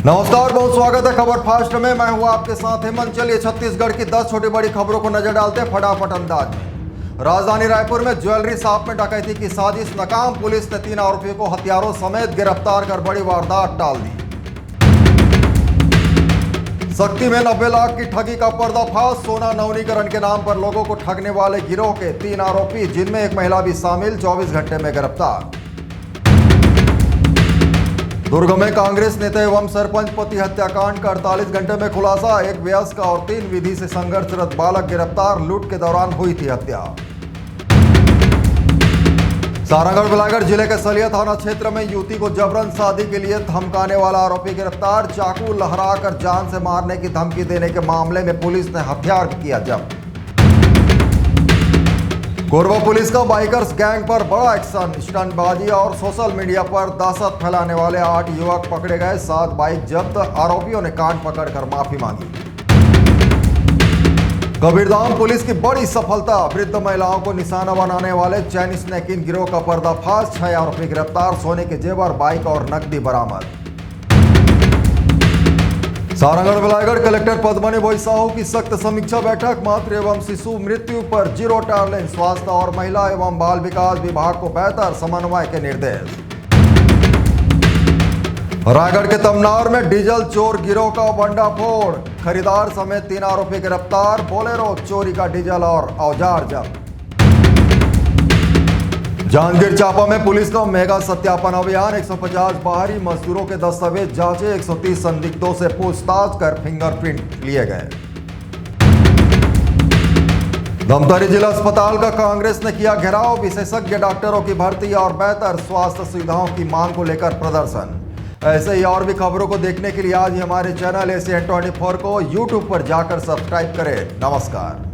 नमस्कार, बहुत स्वागत है खबर फास्ट में। मैं हूं आपके साथ हेमंत। चलिए छत्तीसगढ़ की 10 छोटी बड़ी खबरों को नजर डालते हैं फटाफट अंदाज में। राजधानी रायपुर में ज्वेलरी शॉप में डकैती की साजिश नाकाम। पुलिस ने 3 आरोपियों को हथियारों समेत गिरफ्तार कर बड़ी वारदात टाल दी। शक्ति में 90 लाख की ठगी का पर्दाफाश। सोना नवनीकरण के नाम पर लोगों को ठगने वाले गिरोह के 3 आरोपी, जिनमें एक महिला भी शामिल, 24 घंटे में गिरफ्तार। दुर्ग में कांग्रेस नेता एवं सरपंच पति हत्याकांड का 48 घंटे में खुलासा। एक वयस्क और 3 विधि से संघर्षरत बालक गिरफ्तार। लूट के दौरान हुई थी हत्या। सारंगढ़ बिलायगढ़ जिले के सलिया थाना क्षेत्र में युवती को जबरन शादी के लिए धमकाने वाला आरोपी गिरफ्तार। चाकू लहराकर जान से मारने की धमकी देने के मामले में पुलिस ने हथियार किया जब्त। कोरबा पुलिस का बाइकर्स गैंग पर बड़ा एक्शन। स्टंटबाजी और सोशल मीडिया पर दहशत फैलाने वाले 8 युवक पकड़े गए। 7 बाइक जब्त। आरोपियों ने कान पकड़कर माफी मांगी। कबीरधाम पुलिस की बड़ी सफलता। वृद्ध महिलाओं को निशाना बनाने वाले चैन स्नैकिंग गिरोह का पर्दाफाश। 6 आरोपी गिरफ्तार। सोने के जेवर, बाइक और नकदी बरामद। सारंगढ़ बिलायगढ़ कलेक्टर पद्मनी भोई साहू की सख्त समीक्षा बैठक। मातृ एवं शिशु मृत्यु पर जीरो टॉलरेंस। स्वास्थ्य और महिला एवं बाल विकास विभाग को बेहतर समन्वय के निर्देश। रायगढ़ के तमनार में डीजल चोर गिरोह का भंडाफोड़। खरीदार समेत 3 आरोपी गिरफ्तार। बोलेरो चोरी का डीजल और औजार जब्त। जांजगीर चांपा में पुलिस का मेगा सत्यापन अभियान। 150 बाहरी मजदूरों के दस्तावेज जांचे। 130 संदिग्धों से पूछताछ कर फिंगरप्रिंट लिए गए। धमतरी जिला अस्पताल का कांग्रेस ने किया घेराव। विशेषज्ञ डॉक्टरों की भर्ती और बेहतर स्वास्थ्य सुविधाओं की मांग को लेकर प्रदर्शन। ऐसे ही और भी खबरों को देखने के लिए आज ही हमारे चैनल ACN24 को YouTube पर जाकर सब्सक्राइब करें। नमस्कार।